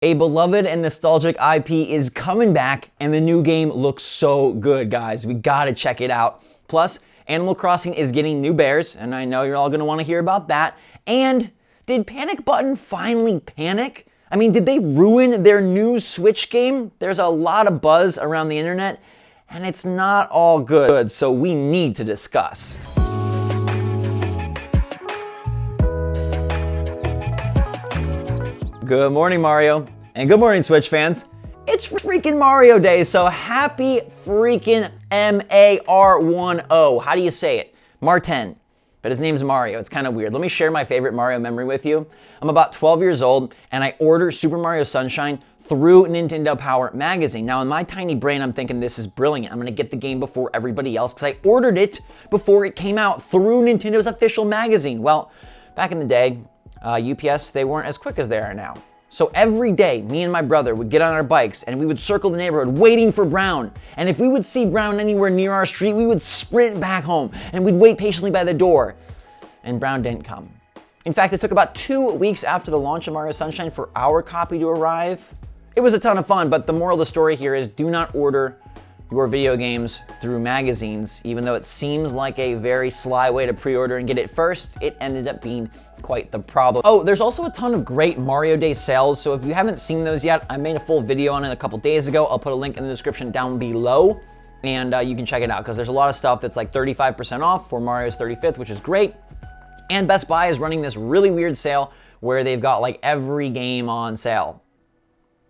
A beloved and nostalgic IP is coming back, and the new game looks so good, guys. We gotta check it out. Plus, Animal Crossing is getting new bears, and I know you're all gonna wanna hear about that. And did Panic Button finally panic? I mean, did they ruin their new Switch game? There's a lot of buzz around the internet, and it's not all good, so we need to discuss. Good morning, Mario, and good morning, Switch fans. It's freaking Mario Day, so happy freaking M-A-R-1-O. How do you say it? Martin, but his name's Mario. It's kind of weird. Let me share my favorite Mario memory with you. I'm about 12 years old, and I ordered Super Mario Sunshine through Nintendo Power magazine. Now, in my tiny brain, I'm thinking this is brilliant. I'm gonna get the game before everybody else, because I ordered it before it came out through Nintendo's official magazine. Well, back in the day, UPS, they weren't as quick as they are now. So every day, me and my brother would get on our bikes and we would circle the neighborhood waiting for Brown. And if we would see Brown anywhere near our street, we would sprint back home and we'd wait patiently by the door. And Brown didn't come. In fact, it took about 2 weeks after the launch of Mario Sunshine for our copy to arrive. It was a ton of fun, but the moral of the story here is do not order your video games through magazines. Even though it seems like a very sly way to pre-order and get it first, it ended up being quite the problem. Oh, there's also a ton of great Mario Day sales, so if you haven't seen those yet, I made a full video on it a couple days ago. I'll put a link in the description down below, and you can check it out, because there's a lot of stuff that's like 35% off for Mario's 35th, which is great. And Best Buy is running this really weird sale where they've got like every game on sale.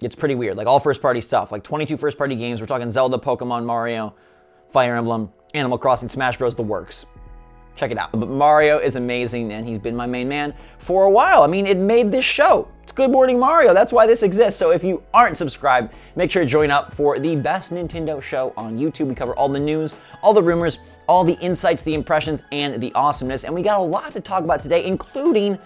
It's pretty weird, like all first-party stuff, like 22 first-party games. We're talking Zelda, Pokemon, Mario, Fire Emblem, Animal Crossing, Smash Bros, the works. Check it out. But Mario is amazing, and he's been my main man for a while. I mean, it made this show. It's Good Morning Mario. That's why this exists. So if you aren't subscribed, make sure to join up for the best Nintendo show on YouTube. We cover all the news, all the rumors, all the insights, the impressions, and the awesomeness. And we got a lot to talk about today, including,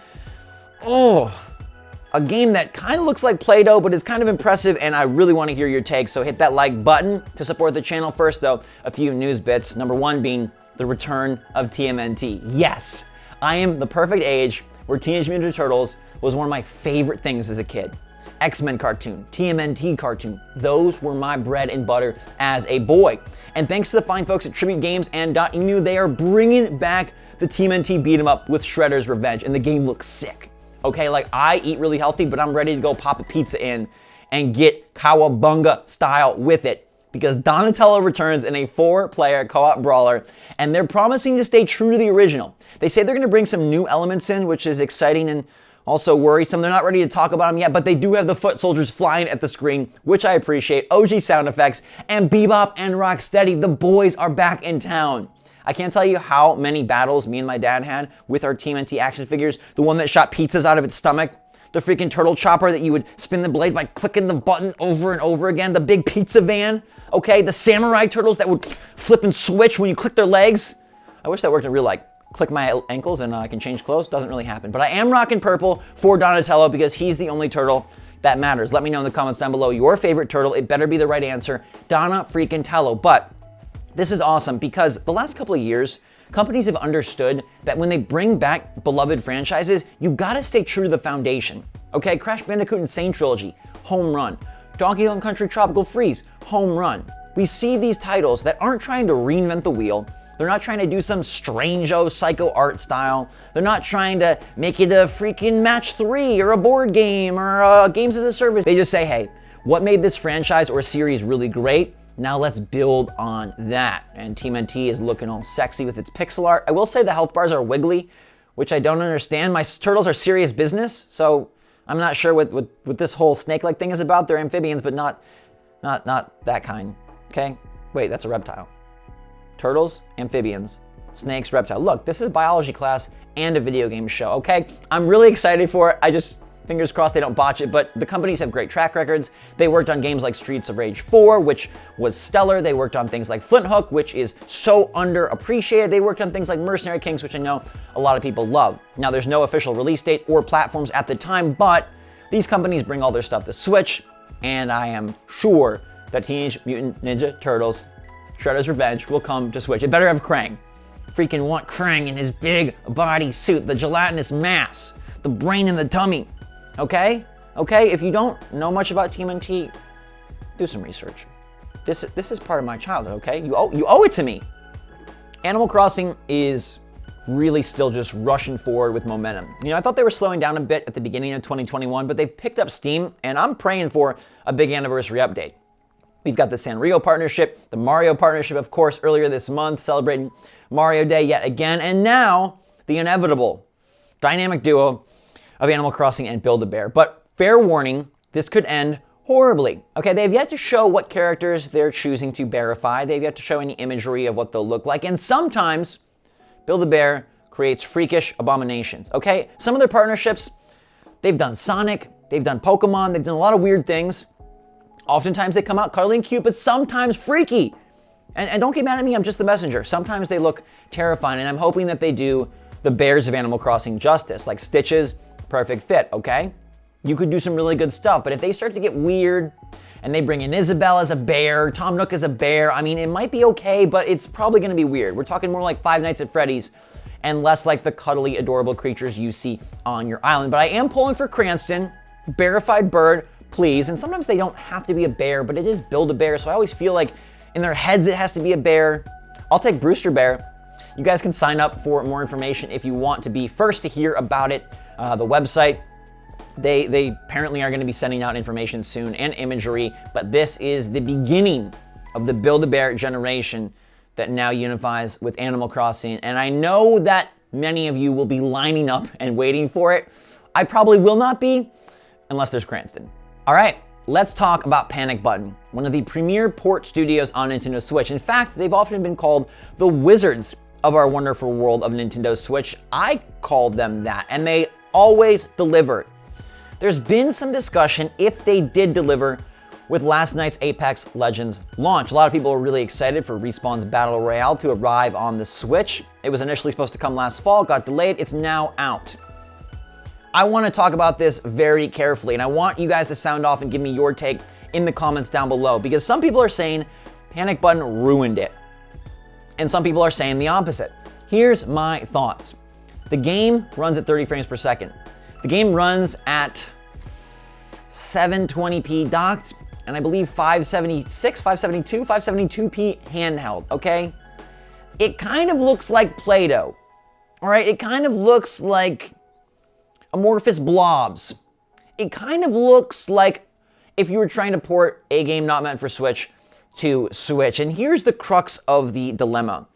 a game that kind of looks like Play-Doh, but is kind of impressive, and I really want to hear your take, so hit that like button to support the channel. First, though, a few news bits. Number one being the return of TMNT. Yes, I am the perfect age where Teenage Mutant Ninja Turtles was one of my favorite things as a kid. X-Men cartoon, TMNT cartoon, those were my bread and butter as a boy. And thanks to the fine folks at Tribute Games and .emu, they are bringing back the TMNT beat 'em up with Shredder's Revenge, and the game looks sick. Okay, like I eat really healthy, but I'm ready to go pop a pizza in and get cowabunga style with it, because Donatello returns in a 4-player co-op brawler, and they're promising to stay true to the original. They say they're gonna bring some new elements in, which is exciting and also worrisome. They're not ready to talk about them yet, but they do have the foot soldiers flying at the screen, which I appreciate, OG sound effects, and Bebop and Rocksteady, the boys are back in town. I can't tell you how many battles me and my dad had with our TMNT action figures. The one that shot pizzas out of its stomach, the freaking turtle chopper that you would spin the blade by clicking the button over and over again, the big pizza van, okay? The samurai turtles that would flip and switch when you click their legs. I wish that worked in real life. Click my ankles and I can change clothes. Doesn't really happen. But I am rocking purple for Donatello because he's the only turtle that matters. Let me know in the comments down below your favorite turtle. It better be the right answer. Donna freaking Tello. But this is awesome because the last couple of years, companies have understood that when they bring back beloved franchises, you gotta stay true to the foundation. Okay, Crash Bandicoot Insane Trilogy, home run. Donkey Kong Country Tropical Freeze, home run. We see these titles that aren't trying to reinvent the wheel. They're not trying to do some strange-o psycho art style. They're not trying to make it a freaking match 3 or a board game or games as a service. They just say, hey, what made this franchise or series really great? Now let's build on that. And TMNT is looking all sexy with its pixel art. I will say the health bars are wiggly, which I don't understand. My turtles are serious business, so I'm not sure what this whole snake-like thing is about. They're amphibians, but not that kind, okay? Wait, that's a reptile. Turtles, amphibians, snakes, reptile. Look, this is biology class and a video game show, okay? I'm really excited for it. Fingers crossed they don't botch it, but the companies have great track records. They worked on games like Streets of Rage 4, which was stellar. They worked on things like Flint Hook, which is so underappreciated. They worked on things like Mercenary Kings, which I know a lot of people love. Now, there's no official release date or platforms at the time, but these companies bring all their stuff to Switch, and I am sure that Teenage Mutant Ninja Turtles Shredder's Revenge will come to Switch. It better have Krang. Freaking want Krang in his big body suit, the gelatinous mass, the brain in the tummy. Okay? okay? If you don't know much about TMNT, do some research. This is part of my childhood, okay? You owe it to me. Animal Crossing is really still just rushing forward with momentum. You know, I thought they were slowing down a bit at the beginning of 2021, but they've picked up steam, and I'm praying for a big anniversary update. We've got the Sanrio partnership, the Mario partnership, of course, earlier this month, celebrating Mario Day yet again, and now the inevitable dynamic duo of Animal Crossing and Build-A-Bear. But fair warning, this could end horribly. Okay, they've yet to show what characters they're choosing to bearify. They've yet to show any imagery of what they'll look like, and sometimes Build-A-Bear creates freakish abominations, okay? Some of their partnerships, they've done Sonic, they've done Pokemon, they've done a lot of weird things. Oftentimes they come out cuddly and cute, but sometimes freaky. And don't get mad at me, I'm just the messenger. Sometimes they look terrifying, and I'm hoping that they do the bears of Animal Crossing justice, like Stitch's perfect fit, okay? You could do some really good stuff, but if they start to get weird, and they bring in Isabelle as a bear, Tom Nook as a bear, I mean, it might be okay, but it's probably gonna be weird. We're talking more like Five Nights at Freddy's, and less like the cuddly, adorable creatures you see on your island. But I am pulling for Cranston, bearified bird, please. And sometimes they don't have to be a bear, but it is Build-A-Bear, so I always feel like in their heads it has to be a bear. I'll take Brewster Bear. You guys can sign up for more information if you want to be first to hear about it. The website, they apparently are gonna be sending out information soon and imagery, but this is the beginning of the Build-A-Bear generation that now unifies with Animal Crossing. And I know that many of you will be lining up and waiting for it. I probably will not be, unless there's Cranston. All right, let's talk about Panic Button, one of the premier port studios on Nintendo Switch. In fact, they've often been called the wizards of our wonderful world of Nintendo Switch. I called them that, and they always deliver. There's been some discussion if they did deliver with last night's Apex Legends launch. A lot of people were really excited for Respawn's Battle Royale to arrive on the Switch. It was initially supposed to come last fall, got delayed, it's now out. I want to talk about this very carefully, and I want you guys to sound off and give me your take in the comments down below, because some people are saying Panic Button ruined it, and some people are saying the opposite. Here's my thoughts. The game runs at 30 frames per second. The game runs at 720p docked, and I believe 572p handheld, okay? It kind of looks like Play-Doh, all right? It kind of looks like amorphous blobs. It kind of looks like if you were trying to port a game not meant for Switch to Switch. And here's the crux of the dilemma.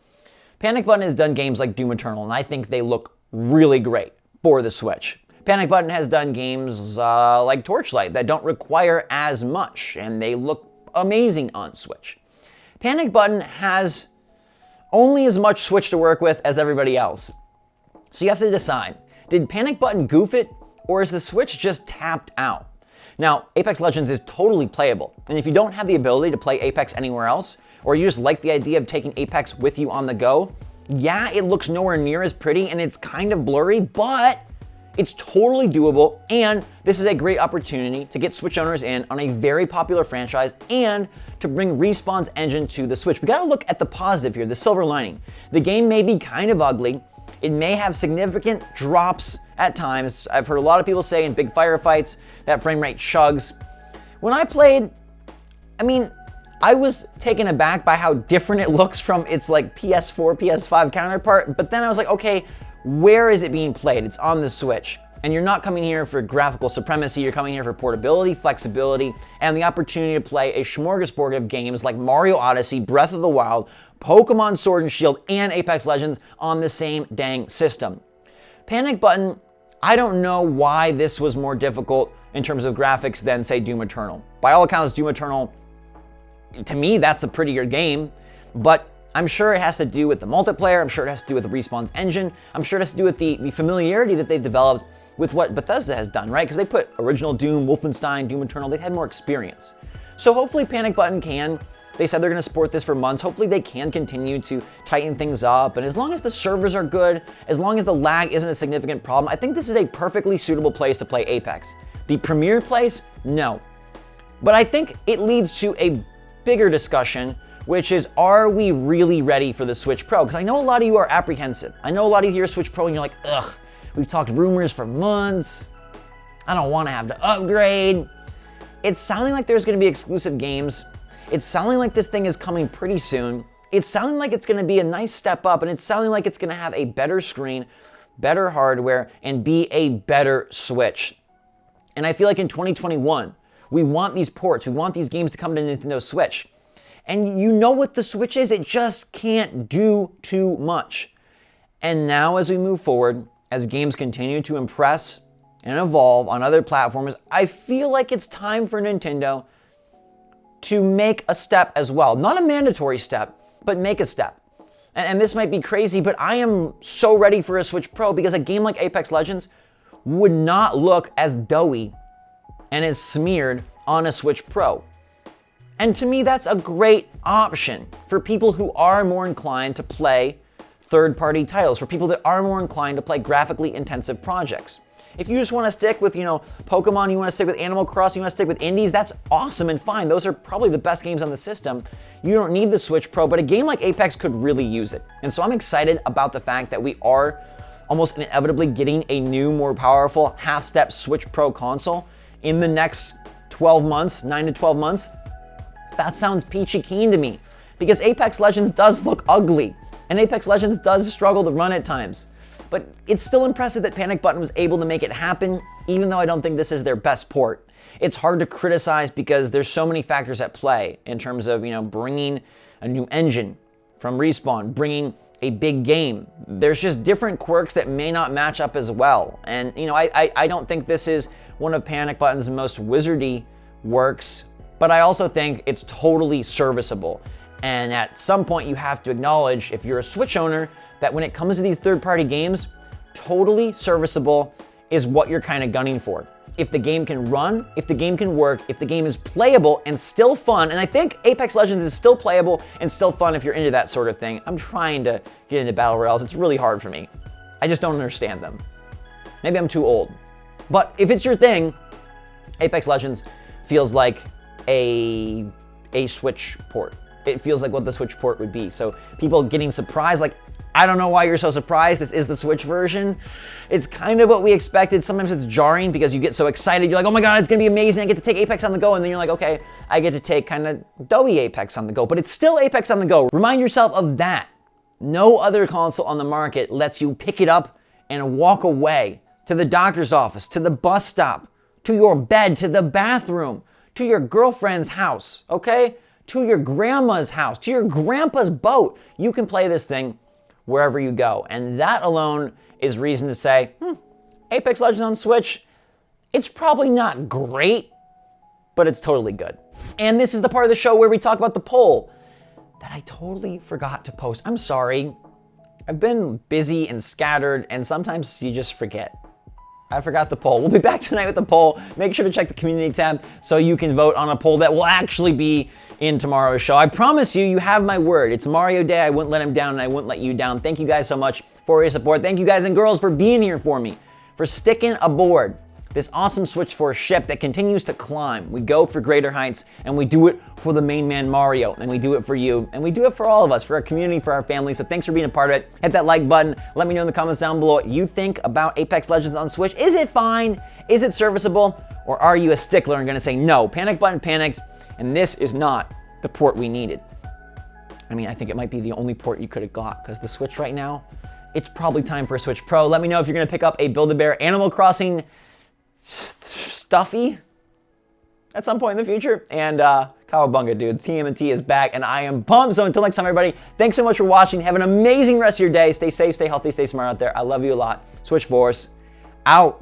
Panic Button has done games like Doom Eternal, and I think they look really great for the Switch. Panic Button has done games like Torchlight that don't require as much, and they look amazing on Switch. Panic Button has only as much Switch to work with as everybody else. So you have to decide, did Panic Button goof it, or is the Switch just tapped out? Now, Apex Legends is totally playable, and if you don't have the ability to play Apex anywhere else, or you just like the idea of taking Apex with you on the go, yeah, it looks nowhere near as pretty, and it's kind of blurry, but it's totally doable, and this is a great opportunity to get Switch owners in on a very popular franchise and to bring Respawn's engine to the Switch. We gotta look at the positive here, the silver lining. The game may be kind of ugly. It may have significant drops at times. I've heard a lot of people say in big firefights that frame rate chugs. When I played, I mean, I was taken aback by how different it looks from its like PS4, PS5 counterpart, but then I was like, okay, where is it being played? It's on the Switch. And you're not coming here for graphical supremacy, you're coming here for portability, flexibility, and the opportunity to play a smorgasbord of games like Mario Odyssey, Breath of the Wild, Pokemon Sword and Shield, and Apex Legends on the same dang system. Panic Button, I don't know why this was more difficult in terms of graphics than, say, Doom Eternal. By all accounts, Doom Eternal, to me, that's a prettier game, but I'm sure it has to do with the multiplayer, I'm sure it has to do with the Respawn's engine, I'm sure it has to do with the familiarity that they've developed with what Bethesda has done, right? Because they put original Doom, Wolfenstein, Doom Eternal, they've had more experience. So hopefully Panic Button can. They said they're gonna support this for months. Hopefully they can continue to tighten things up. And as long as the servers are good, as long as the lag isn't a significant problem, I think this is a perfectly suitable place to play Apex. The premier place, no. But I think it leads to a bigger discussion, which is, are we really ready for the Switch Pro? Because I know a lot of you are apprehensive. I know a lot of you hear Switch Pro and you're like, ugh, we've talked rumors for months. I don't want to have to upgrade. It's sounding like there's going to be exclusive games. It's sounding like this thing is coming pretty soon. It's sounding like it's going to be a nice step up, and it's sounding like it's going to have a better screen, better hardware, and be a better Switch. And I feel like in 2021, we want these ports, we want these games to come to Nintendo Switch. And you know what the Switch is? It just can't do too much. And now as we move forward, as games continue to impress and evolve on other platforms, I feel like it's time for Nintendo to make a step as well. Not a mandatory step, but make a step. And this might be crazy, but I am so ready for a Switch Pro because a game like Apex Legends would not look as doughy and as smeared on a Switch Pro. And to me, that's a great option for people who are more inclined to play third-party titles, for people that are more inclined to play graphically intensive projects. If you just want to stick with, Pokemon, you want to stick with Animal Crossing, you want to stick with indies, that's awesome and fine. Those are probably the best games on the system. You don't need the Switch Pro, but a game like Apex could really use it. And so I'm excited about the fact that we are almost inevitably getting a new, more powerful half-step Switch Pro console in the next 12 months, 9 to 12 months. That sounds peachy keen to me because Apex Legends does look ugly and Apex Legends does struggle to run at times. But it's still impressive that Panic Button was able to make it happen, even though I don't think this is their best port. It's hard to criticize because there's so many factors at play in terms of, bringing a new engine from Respawn, bringing a big game. There's just different quirks that may not match up as well. And, I don't think this is one of Panic Button's most wizardy works, but I also think it's totally serviceable. And at some point you have to acknowledge, if you're a Switch owner, that when it comes to these third-party games, totally serviceable is what you're kind of gunning for. If the game can run, if the game can work, if the game is playable and still fun, and I think Apex Legends is still playable and still fun if you're into that sort of thing. I'm trying to get into battle royales. It's really hard for me. I just don't understand them. Maybe I'm too old. But if it's your thing, Apex Legends feels like a Switch port. It feels like what the Switch port would be. So people getting surprised, like, I don't know why you're so surprised. This is the Switch version. It's kind of what we expected. Sometimes it's jarring because you get so excited. You're like, oh my God, it's gonna be amazing. I get to take Apex on the go. And then you're like, okay, I get to take kind of doughy Apex on the go, but it's still Apex on the go. Remind yourself of that. No other console on the market lets you pick it up and walk away to the doctor's office, to the bus stop, to your bed, to the bathroom, to your girlfriend's house, okay? To your grandma's house, to your grandpa's boat. You can play this thing wherever you go. And that alone is reason to say, Apex Legends on Switch, it's probably not great, but it's totally good. And this is the part of the show where we talk about the poll that I totally forgot to post. I'm sorry. I've been busy and scattered, and sometimes you just forget. I forgot the poll. We'll be back tonight with the poll. Make sure to check the community tab so you can vote on a poll that will actually be in tomorrow's show. I promise you, you have my word. It's Mario Day. I wouldn't let him down and I wouldn't let you down. Thank you guys so much for your support. Thank you guys and girls for being here for me, for sticking aboard this awesome SwitchForce ship that continues to climb. We go for greater heights, and we do it for the main man Mario, and we do it for you, and we do it for all of us, for our community, for our family. So thanks for being a part of it. Hit that like button. Let me know in the comments down below what you think about Apex Legends on Switch. Is it fine? Is it serviceable? Or are you a stickler and gonna say, no, Panic Button panicked, and this is not the port we needed? I mean, I think it might be the only port you could have got, because the Switch right now, it's probably time for a Switch Pro. Let me know if you're gonna pick up a Build-A-Bear Animal Crossing stuffy at some point in the future. And cowabunga, dude. TMNT is back, and I am pumped. So until next time, everybody, thanks so much for watching. Have an amazing rest of your day. Stay safe, stay healthy, stay smart out there. I love you a lot. SwitchForce out.